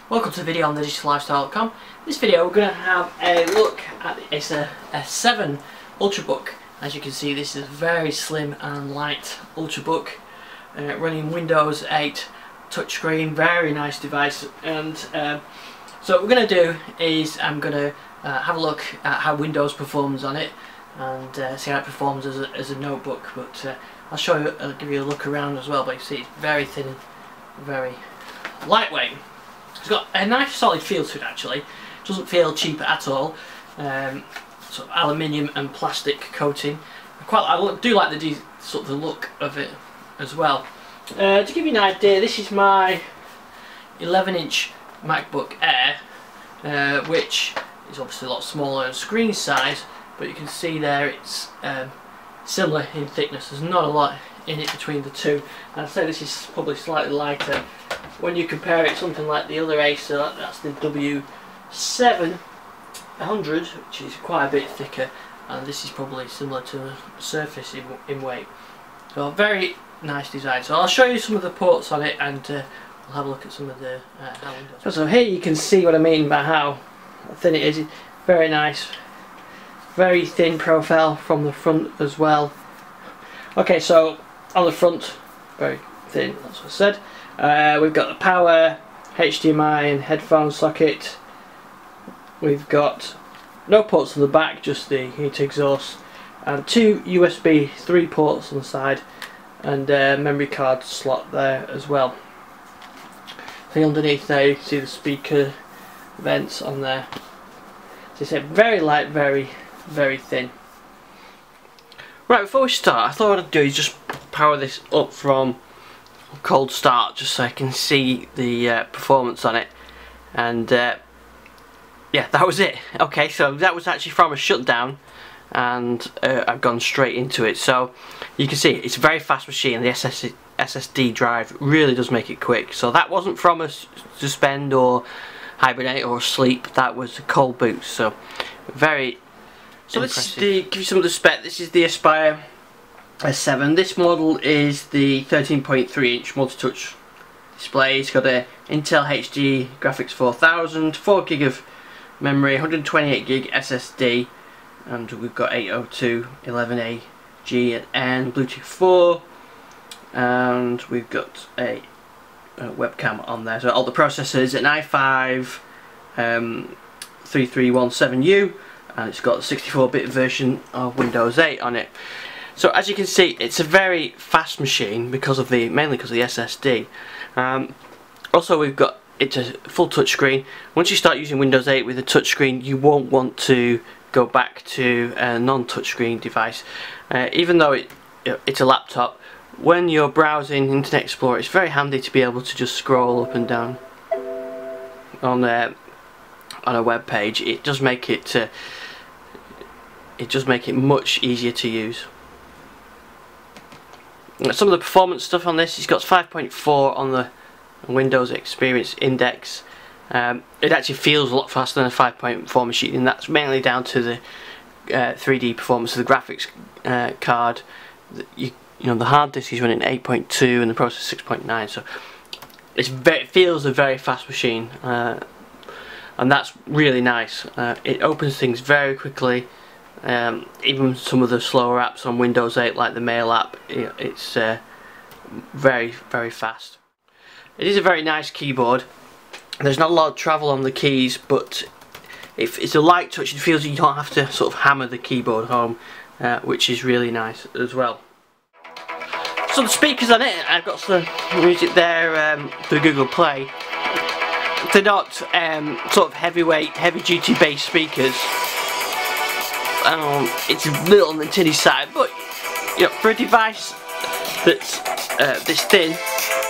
Welcome to the video on thedigital-lifestyle.com. In this video we're going to have a look at the Acer S7 Ultrabook. As you can see, this is a very slim and light Ultrabook running Windows 8 touchscreen, very nice device. And so what we're going to do is I'm going to have a look at how Windows performs on it and see how it performs as a notebook. But I'll give you a look around as well. But you see it's very thin and very lightweight. It's got a nice solid feel to it actually. It doesn't feel cheap at all. Sort of aluminium and plastic coating. I do like the sort of the look of it as well. To give you an idea, this is my 11-inch MacBook Air, which is obviously a lot smaller in screen size, but you can see there it's similar in thickness. There's not a lot in it between the two. And I'd say this is probably slightly lighter. When you compare it to something like the other Acer, that's the W700, which is quite a bit thicker, and this is probably similar to a Surface in weight. So very nice design. So I'll show you some of the ports on it, and we'll have a look at some of the how Windows. So here you can see what I mean by how thin it is. Very nice, very thin profile from the front as well. Okay, so on the front, very thin, that's what I said. We've got the power, HDMI and headphone socket. We've got no ports on the back, just the heat exhaust, and two USB 3 ports on the side, and memory card slot there as well. So underneath there you can see the speaker vents on there. So it's very light, very thin. Right, before we start, I thought what I'd do is just power this up from cold start, just so I can see the performance on it. And yeah, that was it. Okay, so that was actually from a shutdown, and I've gone straight into it. So you can see it's a very fast machine. The SSD drive really does make it quick. So that wasn't from a suspend or hibernate or sleep, that was a cold boot. So very impressive. Give you some of the spec. This is the Aspire S7. This model is the 13.3 inch multi-touch display. It's got a Intel HD graphics 4000, 4 gig of memory, 128 gig SSD, and we've got 802.11ac and Bluetooth 4, and we've got a webcam on there. So all the processors, an i5 3317U, and it's got a 64-bit version of Windows 8 on it. So as you can see, it's a very fast machine mainly because of the SSD. Also, it's a full touchscreen. Once you start using Windows 8 with a touchscreen, you won't want to go back to a non-touchscreen device. Even though it's a laptop, when you're browsing Internet Explorer, it's very handy to be able to just scroll up and down on a web page. It does make it much easier to use. Some of the performance stuff on this, it's got 5.4 on the Windows Experience Index. It actually feels a lot faster than a 5.4 machine, and that's mainly down to the 3D performance of the graphics card. You know, the hard disk is running 8.2 and the processor 6.9, so it feels a very fast machine, and that's really nice. It opens things very quickly. Even some of the slower apps on Windows 8, like the Mail app, it's very fast. It is a very nice keyboard. There's not a lot of travel on the keys, but if it's a light touch, it feels you don't have to sort of hammer the keyboard home, which is really nice as well. So the speakers on it, I've got some music there through Google Play. They're not sort of heavyweight, heavy-duty bass speakers. It's a little on the tinny side, but you know, for a device that's this thin,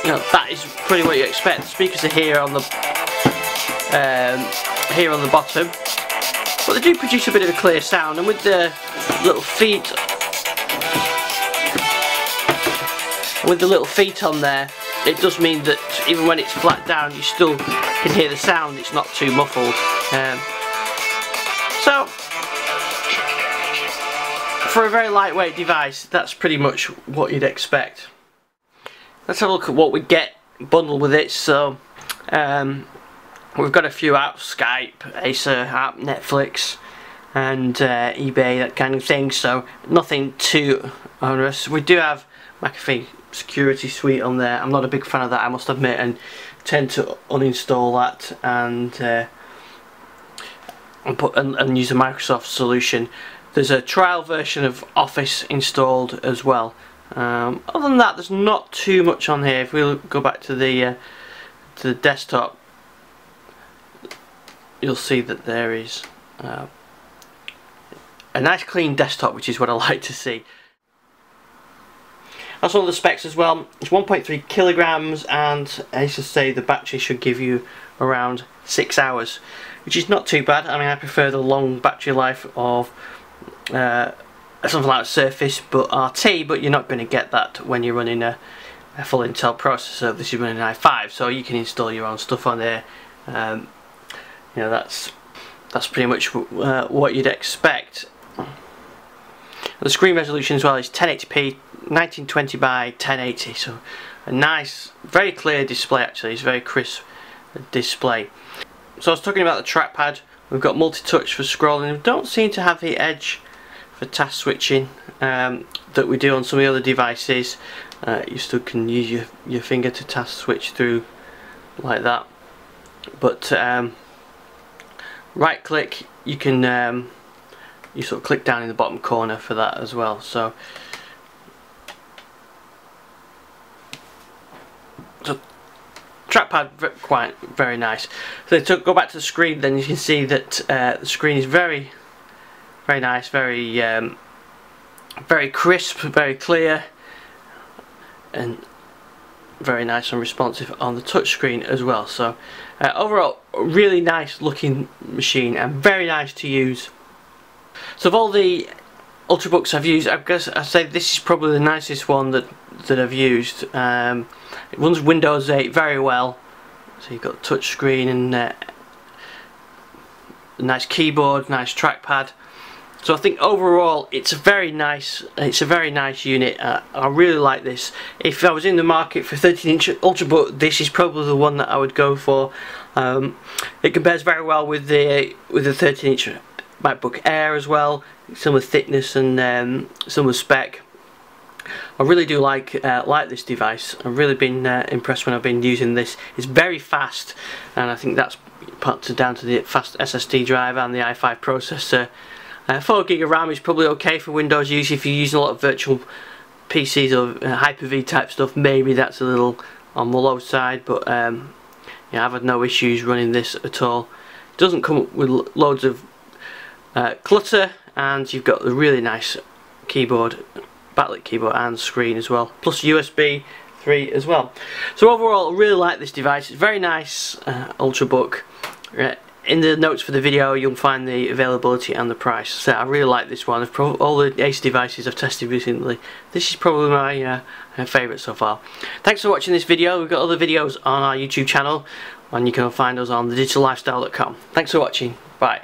you know, that is pretty what you expect. The speakers are here on the bottom, but they do produce a bit of a clear sound, and with the little feet on there, it does mean that even when it's flat down, you still can hear the sound. It's not too muffled. So for a very lightweight device, that's pretty much what you'd expect. Let's have a look at what we get bundled with it. So We've got a few apps, Skype, Acer app, Netflix, and eBay, that kind of thing, so nothing too onerous. We do have McAfee security suite on there. I'm not a big fan of that, I must admit, and tend to uninstall that and use a Microsoft solution. There's a trial version of Office installed as well. Other than that, there's not too much on here. If we go back to the desktop, you'll see that there is a nice clean desktop, which is what I like to see. That's all the specs as well. It's 1.3 kilograms, and I used to say the battery should give you around 6 hours, which is not too bad. I mean, I prefer the long battery life of something like Surface but RT, but you're not going to get that when you're running a full Intel processor. This is running an i5, so you can install your own stuff on there. You know, that's pretty much what you'd expect. The screen resolution as well is 1080p, 1920 by 1080, so a nice, very clear display. Actually, it's a very crisp display. So I was talking about the trackpad. We've got multi-touch for scrolling. We don't seem to have the edge for task switching that we do on some of the other devices. You still can use your finger to task switch through like that, but right click, you can you sort of click down in the bottom corner for that as well. So trackpad, quite very nice. So to go back to the screen, then you can see that the screen is very nice, very crisp, very clear, and very nice and responsive on the touch screen as well. So overall, really nice looking machine and very nice to use. So of all the Ultrabooks I've used, I guess I'd say this is probably the nicest one that I've used. It runs Windows 8 very well, so you've got touch screen and a nice keyboard, nice trackpad. So I think overall it's a very nice unit. I really like this. If I was in the market for 13-inch Ultrabook, this is probably the one that I would go for. It compares very well with the 13-inch MacBook Air as well. Some of thickness and some of spec. I really do like this device. I've really been impressed when I've been using this. It's very fast, and I think that's down to the fast SSD drive and the i5 processor. 4GB of RAM is probably okay for Windows use. If you're using a lot of virtual PCs or Hyper-V type stuff, maybe that's a little on the low side, but yeah, I've had no issues running this at all. It doesn't come with loads of clutter, and you've got a really nice keyboard, backlit keyboard and screen as well, plus USB 3 as well. So overall, I really like this device. It's very nice Ultrabook. In the notes for the video you'll find the availability and the price. So I really like this one. Of all the Acer devices I've tested recently, this is probably my favourite so far. Thanks for watching this video. We've got other videos on our YouTube channel, and you can find us on thedigital lifestyle.com. Thanks for watching. Bye.